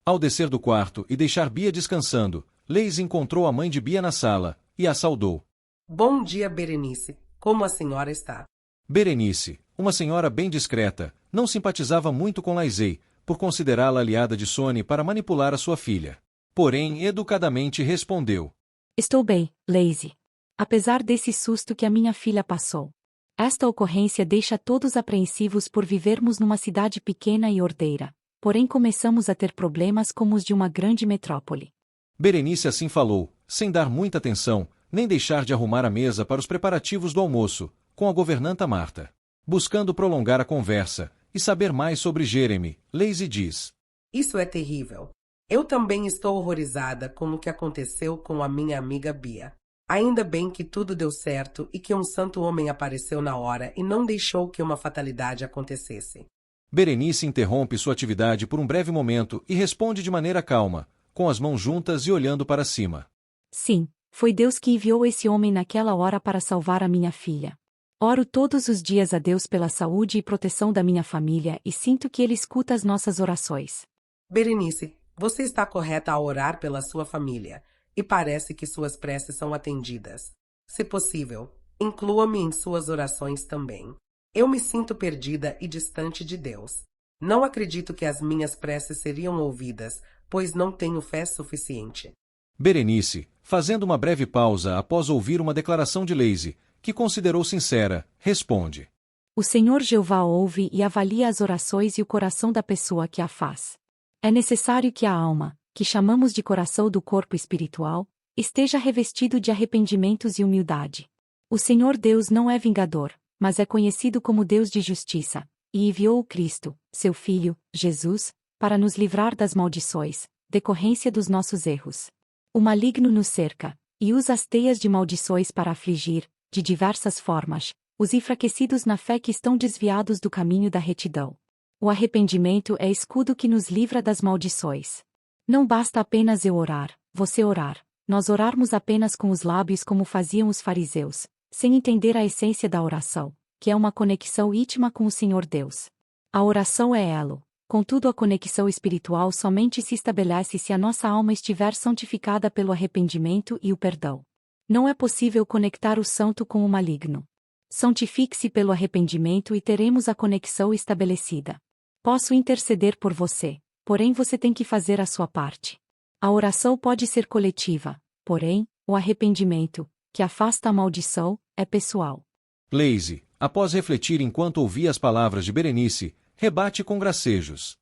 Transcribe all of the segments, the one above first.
Ao descer do quarto e deixar Bia descansando, Lazy encontrou a mãe de Bia na sala e a saudou. Bom dia, Berenice. Como a senhora está? Berenice, uma senhora bem discreta, não simpatizava muito com Lazy, por considerá-la aliada de Sony para manipular a sua filha. Porém, educadamente respondeu. Estou bem, Lazy. Apesar desse susto que a minha filha passou. Esta ocorrência deixa todos apreensivos por vivermos numa cidade pequena e ordeira. Porém começamos a ter problemas como os de uma grande metrópole. Berenice assim falou, sem dar muita atenção, nem deixar de arrumar a mesa para os preparativos do almoço, com a governanta Marta. Buscando prolongar a conversa e saber mais sobre Jeremy, Lazy diz. Isso é terrível. Eu também estou horrorizada com o que aconteceu com a minha amiga Bia. Ainda bem que tudo deu certo e que um santo homem apareceu na hora e não deixou que uma fatalidade acontecesse. Berenice interrompe sua atividade por um breve momento e responde de maneira calma, com as mãos juntas e olhando para cima. Sim, foi Deus que enviou esse homem naquela hora para salvar a minha filha. Oro todos os dias a Deus pela saúde e proteção da minha família e sinto que Ele escuta as nossas orações. Berenice, você está correta a orar pela sua família, e parece que suas preces são atendidas. Se possível, inclua-me em suas orações também. Eu me sinto perdida e distante de Deus. Não acredito que as minhas preces seriam ouvidas, pois não tenho fé suficiente. Berenice, fazendo uma breve pausa após ouvir uma declaração de Lazy, que considerou sincera, responde. O Senhor Jeová ouve e avalia as orações e o coração da pessoa que a faz. É necessário que a alma, que chamamos de coração do corpo espiritual, esteja revestido de arrependimentos e humildade. O Senhor Deus não é vingador, mas é conhecido como Deus de justiça, e enviou o Cristo, seu Filho, Jesus, para nos livrar das maldições, decorrência dos nossos erros. O maligno nos cerca, e usa as teias de maldições para afligir, de diversas formas, os enfraquecidos na fé que estão desviados do caminho da retidão. O arrependimento é escudo que nos livra das maldições. Não basta apenas eu orar, você orar, nós orarmos apenas com os lábios como faziam os fariseus, sem entender a essência da oração, que é uma conexão íntima com o Senhor Deus. A oração é elo, contudo a conexão espiritual somente se estabelece se a nossa alma estiver santificada pelo arrependimento e o perdão. Não é possível conectar o santo com o maligno. Santifique-se pelo arrependimento e teremos a conexão estabelecida. Posso interceder por você, porém você tem que fazer a sua parte. A oração pode ser coletiva, porém, o arrependimento, que afasta a maldição, é pessoal. Lazy, após refletir enquanto ouvia as palavras de Berenice, rebate com gracejos.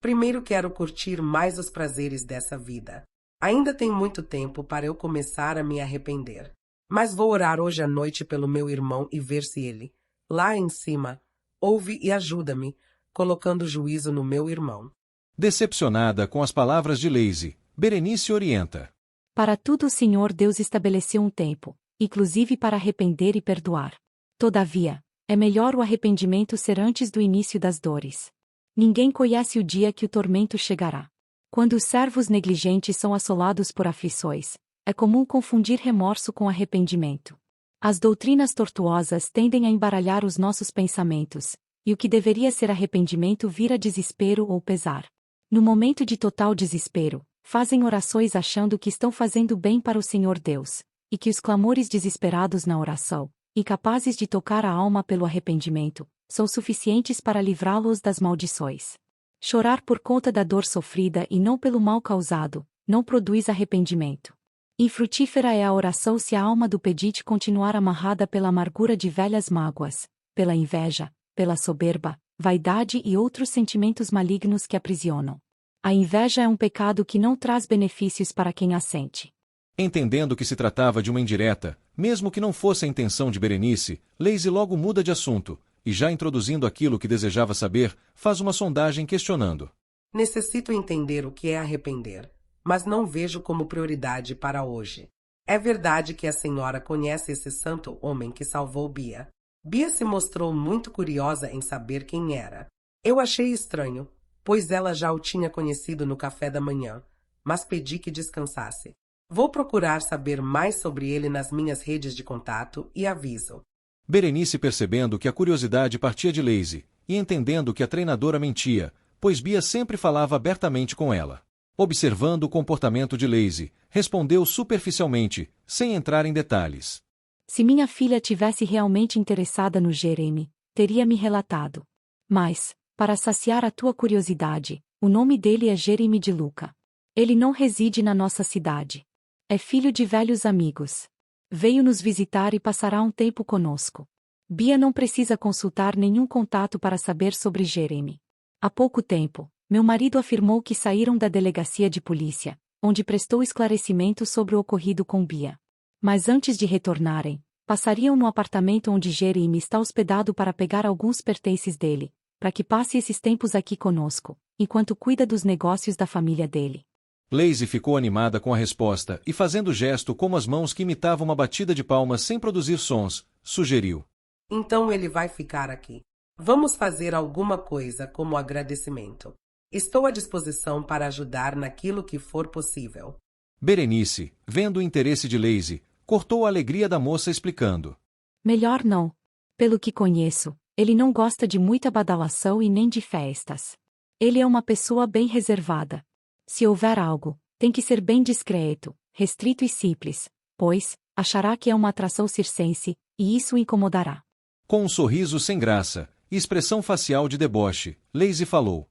Primeiro quero curtir mais os prazeres dessa vida. Ainda tem muito tempo para eu começar a me arrepender. Mas vou orar hoje à noite pelo meu irmão e ver se ele, lá em cima, ouve e ajuda-me, colocando juízo no meu irmão. Decepcionada com as palavras de Lazy, Berenice orienta. Para tudo o Senhor Deus estabeleceu um tempo, inclusive para arrepender e perdoar. Todavia, é melhor o arrependimento ser antes do início das dores. Ninguém conhece o dia que o tormento chegará. Quando os servos negligentes são assolados por aflições, é comum confundir remorso com arrependimento. As doutrinas tortuosas tendem a embaralhar os nossos pensamentos, e o que deveria ser arrependimento vira desespero ou pesar. No momento de total desespero, fazem orações achando que estão fazendo bem para o Senhor Deus, e que os clamores desesperados na oração, incapazes de tocar a alma pelo arrependimento, são suficientes para livrá-los das maldições. Chorar por conta da dor sofrida e não pelo mal causado, não produz arrependimento. Infrutífera é a oração se a alma do pedinte continuar amarrada pela amargura de velhas mágoas, pela inveja, pela soberba, vaidade e outros sentimentos malignos que aprisionam. A inveja é um pecado que não traz benefícios para quem a sente. Entendendo que se tratava de uma indireta, mesmo que não fosse a intenção de Berenice, Lazy logo muda de assunto, e já introduzindo aquilo que desejava saber, faz uma sondagem questionando. Necessito entender o que é arrepender, mas não vejo como prioridade para hoje. É verdade que a senhora conhece esse santo homem que salvou Bia. Bia se mostrou muito curiosa em saber quem era. Eu achei estranho, pois ela já o tinha conhecido no café da manhã, mas pedi que descansasse. Vou procurar saber mais sobre ele nas minhas redes de contato e aviso. Berenice, percebendo que a curiosidade partia de Lazy, e entendendo que a treinadora mentia, pois Bia sempre falava abertamente com ela. Observando o comportamento de Lazy, respondeu superficialmente, sem entrar em detalhes. Se minha filha tivesse realmente interessada no Jeremy, teria me relatado. Mas, para saciar a tua curiosidade, o nome dele é Jeremy de Luca. Ele não reside na nossa cidade. É filho de velhos amigos. Veio nos visitar e passará um tempo conosco. Bia não precisa consultar nenhum contato para saber sobre Jeremy. Há pouco tempo, meu marido afirmou que saíram da delegacia de polícia, onde prestou esclarecimentos sobre o ocorrido com Bia. Mas antes de retornarem, passariam no apartamento onde Jeremy está hospedado para pegar alguns pertences dele, para que passe esses tempos aqui conosco, enquanto cuida dos negócios da família dele. Lazy ficou animada com a resposta e, fazendo gesto como as mãos que imitavam uma batida de palmas sem produzir sons, sugeriu. Então ele vai ficar aqui. Vamos fazer alguma coisa como agradecimento. Estou à disposição para ajudar naquilo que for possível. Berenice, vendo o interesse de Lazy, cortou a alegria da moça explicando. Melhor não. Pelo que conheço, ele não gosta de muita badalação e nem de festas. Ele é uma pessoa bem reservada. Se houver algo, tem que ser bem discreto, restrito e simples, pois achará que é uma atração circense, e isso o incomodará. Com um sorriso sem graça e expressão facial de deboche, Lazy falou.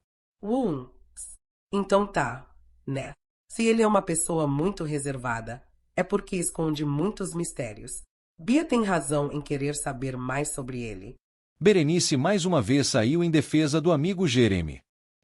Então tá, né? Se ele é uma pessoa muito reservada, é porque esconde muitos mistérios. Bia tem razão em querer saber mais sobre ele. Berenice mais uma vez saiu em defesa do amigo Jeremy.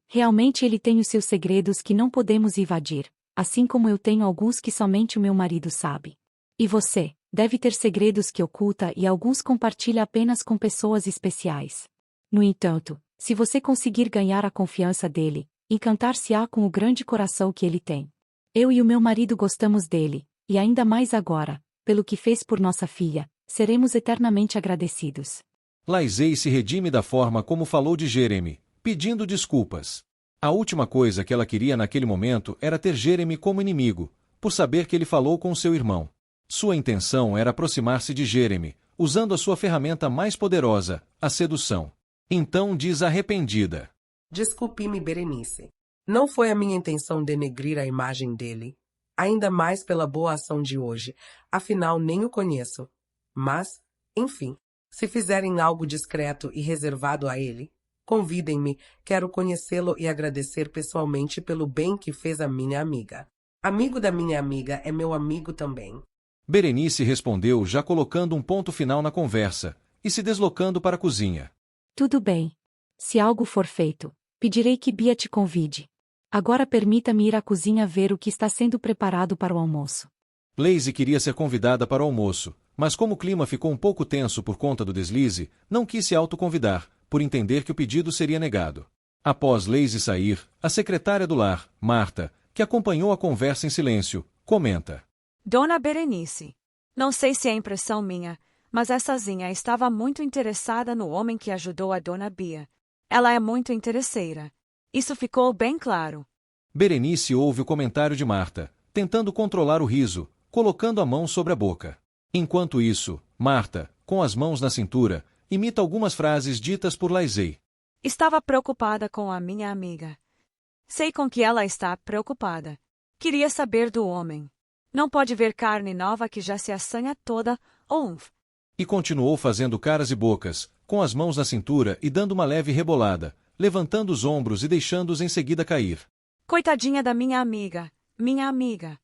Realmente ele tem os seus segredos que não podemos evadir, assim como eu tenho alguns que somente o meu marido sabe. E você, deve ter segredos que oculta e alguns compartilha apenas com pessoas especiais. No entanto, se você conseguir ganhar a confiança dele, encantar-se-á com o grande coração que ele tem. Eu e o meu marido gostamos dele, e ainda mais agora, pelo que fez por nossa filha, seremos eternamente agradecidos. Lazy se redime da forma como falou de Jeremy, pedindo desculpas. A última coisa que ela queria naquele momento era ter Jeremy como inimigo, por saber que ele falou com seu irmão. Sua intenção era aproximar-se de Jeremy, usando a sua ferramenta mais poderosa, a sedução. Então diz arrependida. Desculpe-me, Berenice. Não foi a minha intenção denegrir a imagem dele. Ainda mais pela boa ação de hoje. Afinal, nem o conheço. Mas, enfim, se fizerem algo discreto e reservado a ele, convidem-me, quero conhecê-lo e agradecer pessoalmente pelo bem que fez a minha amiga. Amigo da minha amiga é meu amigo também. Berenice respondeu já colocando um ponto final na conversa, e se deslocando para a cozinha. Tudo bem. Se algo for feito, pedirei que Bia te convide. Agora permita-me ir à cozinha ver o que está sendo preparado para o almoço. Lazy queria ser convidada para o almoço, mas como o clima ficou um pouco tenso por conta do deslize, não quis se autoconvidar, por entender que o pedido seria negado. Após Lazy sair, a secretária do lar, Marta, que acompanhou a conversa em silêncio, comenta. Dona Berenice, não sei se é impressão minha, mas essa Zinha estava muito interessada no homem que ajudou a Dona Bia. Ela é muito interesseira. Isso ficou bem claro. Berenice ouve o comentário de Marta, tentando controlar o riso, colocando a mão sobre a boca. Enquanto isso, Marta, com as mãos na cintura, imita algumas frases ditas por Lazy. Estava preocupada com a minha amiga. Sei com que ela está preocupada. Queria saber do homem. Não pode ver carne nova que já se assanha toda, E continuou fazendo caras e bocas, com as mãos na cintura e dando uma leve rebolada, levantando os ombros e deixando-os em seguida cair. Coitadinha da minha amiga, minha amiga.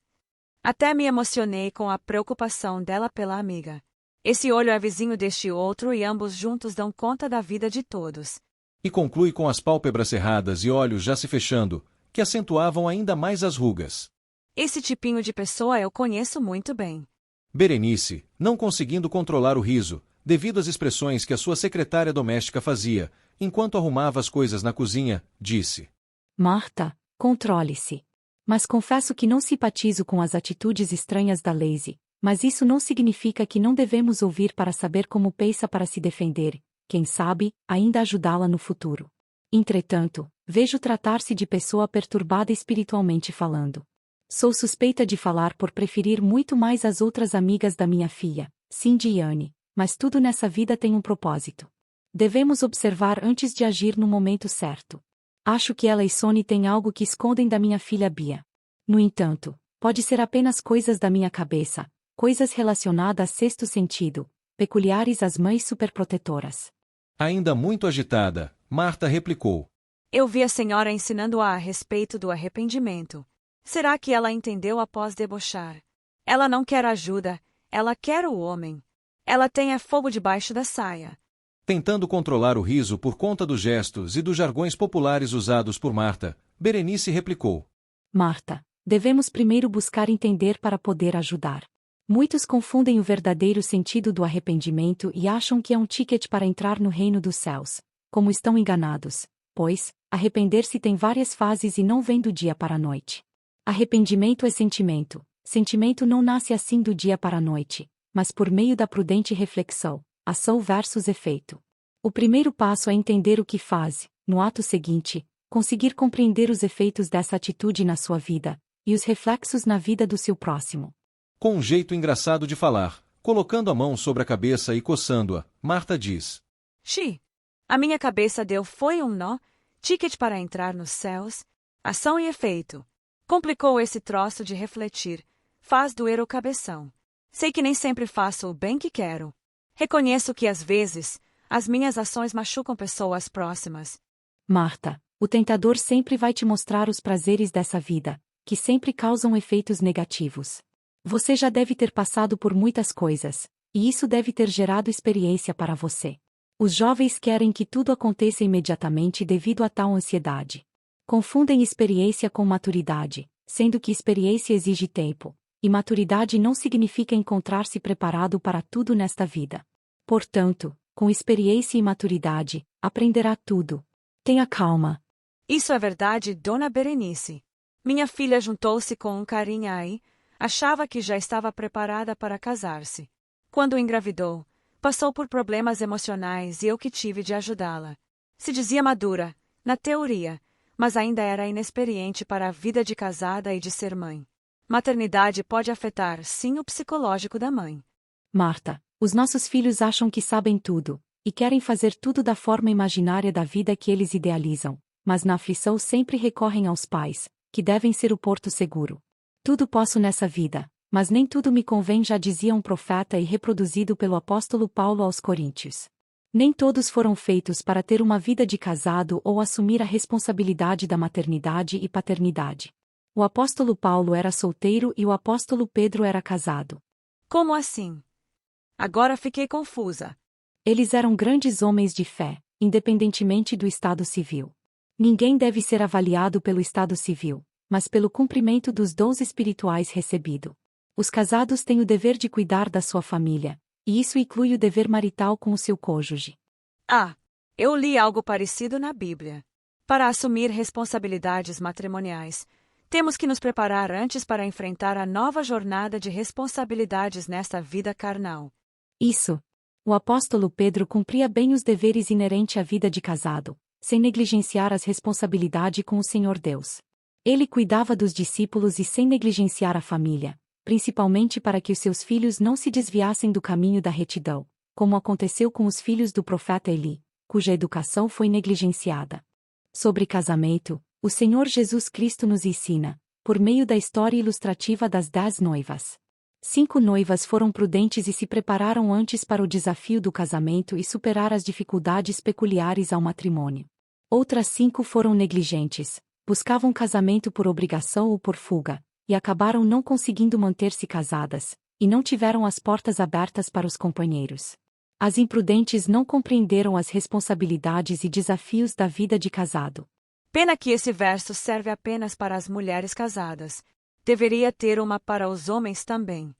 Até me emocionei com a preocupação dela pela amiga. Esse olho é vizinho deste outro e ambos juntos dão conta da vida de todos. E conclui com as pálpebras cerradas e olhos já se fechando, que acentuavam ainda mais as rugas. Esse tipinho de pessoa eu conheço muito bem. Berenice, não conseguindo controlar o riso, devido às expressões que a sua secretária doméstica fazia, enquanto arrumava as coisas na cozinha, disse. Marta, controle-se. Mas confesso que não simpatizo com as atitudes estranhas da Lazy, mas isso não significa que não devemos ouvir para saber como pensa para se defender, quem sabe, ainda ajudá-la no futuro. Entretanto, vejo tratar-se de pessoa perturbada espiritualmente falando. Sou suspeita de falar por preferir muito mais as outras amigas da minha filha, Cindy e Anne, mas tudo nessa vida tem um propósito. Devemos observar antes de agir no momento certo. Acho que ela e Sony têm algo que escondem da minha filha Bia. No entanto, pode ser apenas coisas da minha cabeça, coisas relacionadas a sexto sentido, peculiares às mães superprotetoras. Ainda muito agitada, Marta replicou. Eu vi a senhora ensinando-a a respeito do arrependimento. Será que ela entendeu após debochar? Ela não quer ajuda, ela quer o homem. Ela tem fogo debaixo da saia. Tentando controlar o riso por conta dos gestos e dos jargões populares usados por Marta, Berenice replicou. Marta, devemos primeiro buscar entender para poder ajudar. Muitos confundem o verdadeiro sentido do arrependimento e acham que é um ticket para entrar no reino dos céus. Como estão enganados, pois, arrepender-se tem várias fases e não vem do dia para a noite. Arrependimento é sentimento. Sentimento não nasce assim do dia para a noite, mas por meio da prudente reflexão, ação versus efeito. O primeiro passo é entender o que faz, no ato seguinte, conseguir compreender os efeitos dessa atitude na sua vida, e os reflexos na vida do seu próximo. Com um jeito engraçado de falar, colocando a mão sobre a cabeça e coçando-a, Marta diz. A minha cabeça foi um nó, ticket para entrar nos céus, ação e efeito. Complicou esse troço de refletir, faz doer o cabeção. Sei que nem sempre faço o bem que quero. Reconheço que às vezes, as minhas ações machucam pessoas próximas. Marta, o tentador sempre vai te mostrar os prazeres dessa vida, que sempre causam efeitos negativos. Você já deve ter passado por muitas coisas, e isso deve ter gerado experiência para você. Os jovens querem que tudo aconteça imediatamente devido a tal ansiedade. Confundem experiência com maturidade, sendo que experiência exige tempo, e maturidade não significa encontrar-se preparado para tudo nesta vida. Portanto, com experiência e maturidade, aprenderá tudo. Tenha calma. Isso é verdade, Dona Berenice. Minha filha juntou-se com um carinha aí, achava que já estava preparada para casar-se. Quando engravidou, passou por problemas emocionais e eu que tive de ajudá-la. Se dizia madura, na teoria, mas ainda era inexperiente para a vida de casada e de ser mãe. Maternidade pode afetar, sim, o psicológico da mãe. Marta, os nossos filhos acham que sabem tudo, e querem fazer tudo da forma imaginária da vida que eles idealizam, mas na aflição sempre recorrem aos pais, que devem ser o porto seguro. Tudo posso nessa vida, mas nem tudo me convém, já dizia um profeta e reproduzido pelo apóstolo Paulo aos Coríntios. Nem todos foram feitos para ter uma vida de casado ou assumir a responsabilidade da maternidade e paternidade. O apóstolo Paulo era solteiro e o apóstolo Pedro era casado. Como assim? Agora fiquei confusa. Eles eram grandes homens de fé, independentemente do estado civil. Ninguém deve ser avaliado pelo estado civil, mas pelo cumprimento dos dons espirituais recebido. Os casados têm o dever de cuidar da sua família, e isso inclui o dever marital com o seu cônjuge. Eu li algo parecido na Bíblia. Para assumir responsabilidades matrimoniais, temos que nos preparar antes para enfrentar a nova jornada de responsabilidades nesta vida carnal. Isso. O apóstolo Pedro cumpria bem os deveres inerentes à vida de casado, sem negligenciar as responsabilidades com o Senhor Deus. Ele cuidava dos discípulos e sem negligenciar a família, principalmente para que os seus filhos não se desviassem do caminho da retidão, como aconteceu com os filhos do profeta Eli, cuja educação foi negligenciada. Sobre casamento, o Senhor Jesus Cristo nos ensina, por meio da história ilustrativa das 10 noivas. 5 noivas foram prudentes e se prepararam antes para o desafio do casamento e superar as dificuldades peculiares ao matrimônio. Outras 5 foram negligentes, buscavam casamento por obrigação ou por fuga, e acabaram não conseguindo manter-se casadas, e não tiveram as portas abertas para os companheiros. As imprudentes não compreenderam as responsabilidades e desafios da vida de casado. Pena que esse verso serve apenas para as mulheres casadas. Deveria ter uma para os homens também.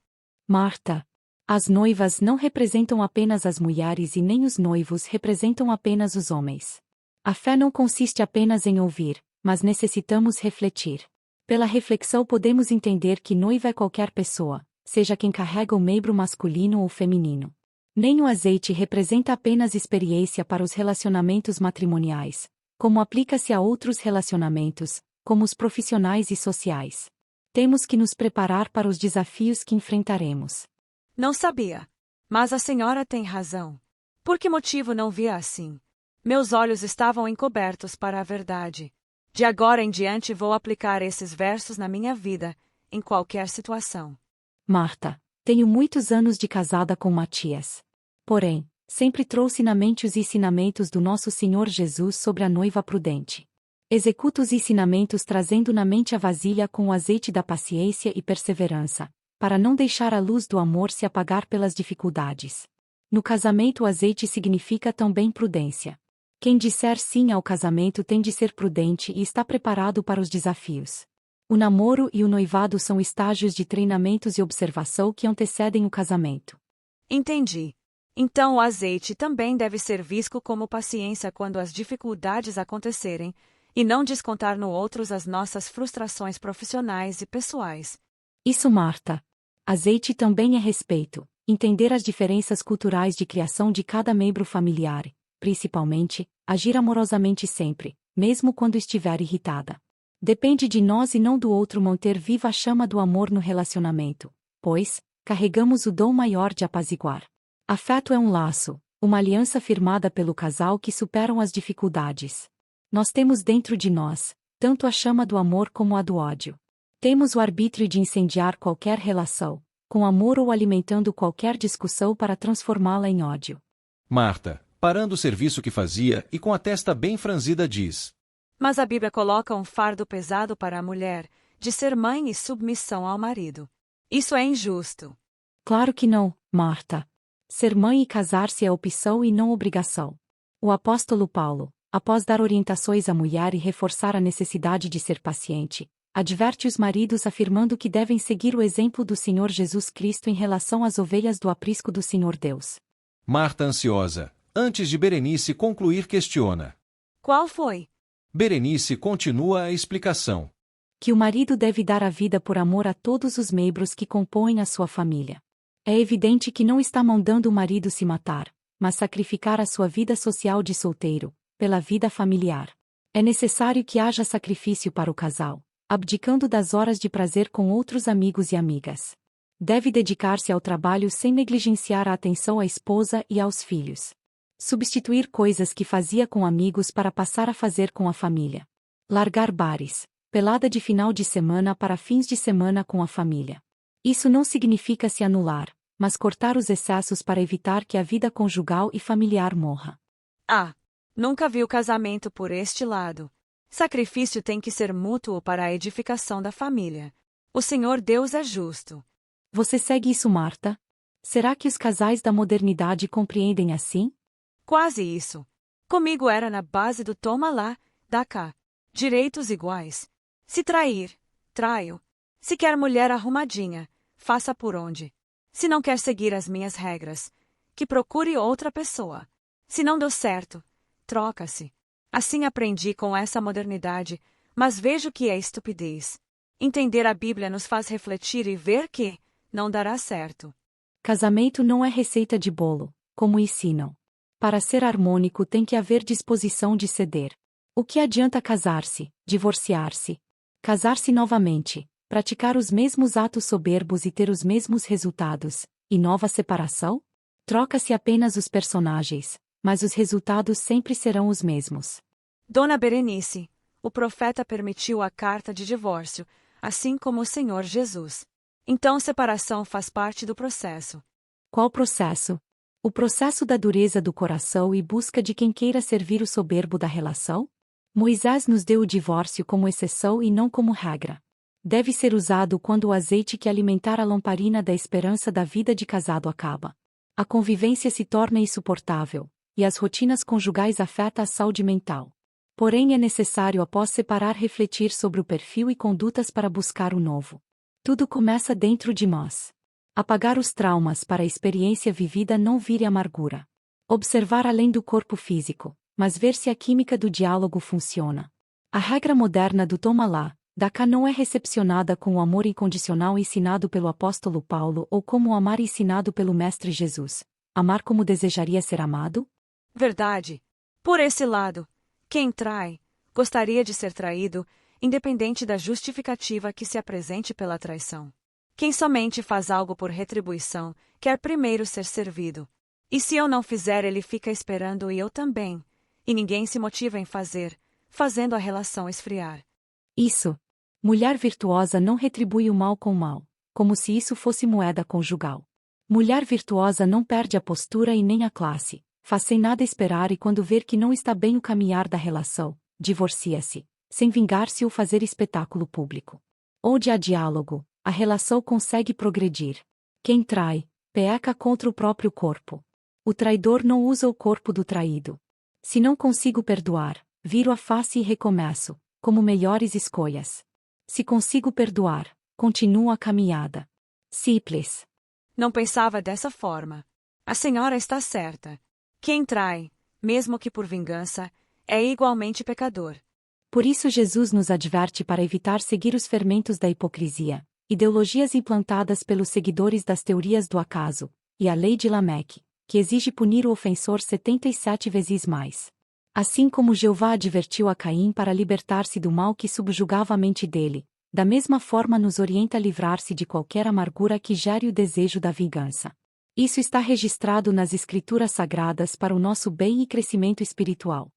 Marta, as noivas não representam apenas as mulheres e nem os noivos representam apenas os homens. A fé não consiste apenas em ouvir, mas necessitamos refletir. Pela reflexão podemos entender que noiva é qualquer pessoa, seja quem carrega o membro masculino ou feminino. Nem o azeite representa apenas experiência para os relacionamentos matrimoniais, como aplica-se a outros relacionamentos, como os profissionais e sociais. Temos que nos preparar para os desafios que enfrentaremos. Não sabia. Mas a senhora tem razão. Por que motivo não via assim? Meus olhos estavam encobertos para a verdade. De agora em diante vou aplicar esses versos na minha vida, em qualquer situação. Marta, tenho muitos anos de casada com Matias. Porém, sempre trouxe na mente os ensinamentos do nosso Senhor Jesus sobre a noiva prudente. Executo os ensinamentos trazendo na mente a vasilha com o azeite da paciência e perseverança, para não deixar a luz do amor se apagar pelas dificuldades. No casamento o azeite significa também prudência. Quem disser sim ao casamento tem de ser prudente e está preparado para os desafios. O namoro e o noivado são estágios de treinamentos e observação que antecedem o casamento. Entendi. Então o azeite também deve ser visto como paciência quando as dificuldades acontecerem, e não descontar no outros as nossas frustrações profissionais e pessoais. Isso, Marta. Azeite também é respeito, entender as diferenças culturais de criação de cada membro familiar, principalmente, agir amorosamente sempre, mesmo quando estiver irritada. Depende de nós e não do outro manter viva a chama do amor no relacionamento, pois, carregamos o dom maior de apaziguar. Afeto é um laço, uma aliança firmada pelo casal que superam as dificuldades. Nós temos dentro de nós, tanto a chama do amor como a do ódio. Temos o arbítrio de incendiar qualquer relação, com amor ou alimentando qualquer discussão para transformá-la em ódio. Marta, parando o serviço que fazia e com a testa bem franzida diz: Mas a Bíblia coloca um fardo pesado para a mulher, de ser mãe e submissão ao marido. Isso é injusto. Claro que não, Marta. Ser mãe e casar-se é opção e não obrigação. O apóstolo Paulo, após dar orientações à mulher e reforçar a necessidade de ser paciente, adverte os maridos afirmando que devem seguir o exemplo do Senhor Jesus Cristo em relação às ovelhas do aprisco do Senhor Deus. Marta ansiosa, antes de Berenice concluir questiona. Qual foi? Berenice continua a explicação. Que o marido deve dar a vida por amor a todos os membros que compõem a sua família. É evidente que não está mandando o marido se matar, mas sacrificar a sua vida social de solteiro, pela vida familiar. É necessário que haja sacrifício para o casal, abdicando das horas de prazer com outros amigos e amigas. Deve dedicar-se ao trabalho sem negligenciar a atenção à esposa e aos filhos. Substituir coisas que fazia com amigos para passar a fazer com a família. Largar bares, pelada de final de semana para fins de semana com a família. Isso não significa se anular, mas cortar os excessos para evitar que a vida conjugal e familiar morra. Nunca vi o casamento por este lado. Sacrifício tem que ser mútuo para a edificação da família. O Senhor Deus é justo. Você segue isso, Marta? Será que os casais da modernidade compreendem assim? Quase isso. Comigo era na base do toma lá, dá cá. Direitos iguais. Se trair, traio. Se quer mulher arrumadinha, faça por onde. Se não quer seguir as minhas regras, que procure outra pessoa. Se não deu certo, troca-se. Assim aprendi com essa modernidade, mas vejo que é estupidez. Entender a Bíblia nos faz refletir e ver que não dará certo. Casamento não é receita de bolo, como ensinam. Para ser harmônico tem que haver disposição de ceder. O que adianta casar-se, divorciar-se, casar-se novamente, praticar os mesmos atos soberbos e ter os mesmos resultados, e nova separação? Troca-se apenas os personagens, mas os resultados sempre serão os mesmos. Dona Berenice, o profeta permitiu a carta de divórcio, assim como o Senhor Jesus. Então separação faz parte do processo. Qual processo? O processo da dureza do coração e busca de quem queira servir o soberbo da relação? Moisés nos deu o divórcio como exceção e não como regra. Deve ser usado quando o azeite que alimentar a lamparina da esperança da vida de casado acaba. A convivência se torna insuportável, e as rotinas conjugais afetam a saúde mental. Porém é necessário após separar refletir sobre o perfil e condutas para buscar o novo. Tudo começa dentro de nós. Apagar os traumas para a experiência vivida não vire amargura. Observar além do corpo físico, mas ver se a química do diálogo funciona. A regra moderna do toma lá, dá cá não é recepcionada com o amor incondicional ensinado pelo apóstolo Paulo ou como o amar ensinado pelo Mestre Jesus. Amar como desejaria ser amado? Verdade. Por esse lado, quem trai, gostaria de ser traído, independente da justificativa que se apresente pela traição. Quem somente faz algo por retribuição, quer primeiro ser servido. E se eu não fizer, ele fica esperando e eu também. E ninguém se motiva em fazer, fazendo a relação esfriar. Isso. Mulher virtuosa não retribui o mal com o mal, como se isso fosse moeda conjugal. Mulher virtuosa não perde a postura e nem a classe, faz sem nada esperar e quando ver que não está bem o caminhar da relação, divorcia-se, sem vingar-se ou fazer espetáculo público. Onde há diálogo, a relação consegue progredir. Quem trai, peca contra o próprio corpo. O traidor não usa o corpo do traído. Se não consigo perdoar, viro a face e recomeço, como melhores escolhas. Se consigo perdoar, continuo a caminhada. Simples. Não pensava dessa forma. A senhora está certa. Quem trai, mesmo que por vingança, é igualmente pecador. Por isso Jesus nos adverte para evitar seguir os fermentos da hipocrisia, ideologias implantadas pelos seguidores das teorias do acaso, e a lei de Lameque, que exige punir o ofensor 77 vezes mais. Assim como Jeová advertiu a Caim para libertar-se do mal que subjugava a mente dele, da mesma forma nos orienta a livrar-se de qualquer amargura que gere o desejo da vingança. Isso está registrado nas Escrituras Sagradas para o nosso bem e crescimento espiritual.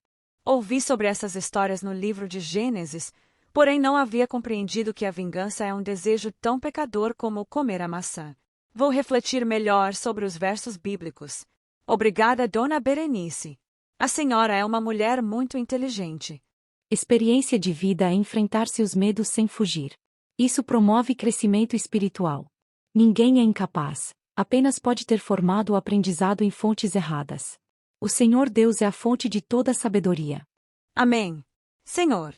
Ouvi sobre essas histórias no livro de Gênesis, porém não havia compreendido que a vingança é um desejo tão pecador como comer a maçã. Vou refletir melhor sobre os versos bíblicos. Obrigada, Dona Berenice. A senhora é uma mulher muito inteligente. Experiência de vida é enfrentar-se os medos sem fugir. Isso promove crescimento espiritual. Ninguém é incapaz, apenas pode ter formado o aprendizado em fontes erradas. O Senhor Deus é a fonte de toda a sabedoria. Amém. Senhor.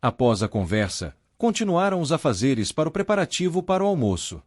Após a conversa, continuaram os afazeres para o preparativo para o almoço.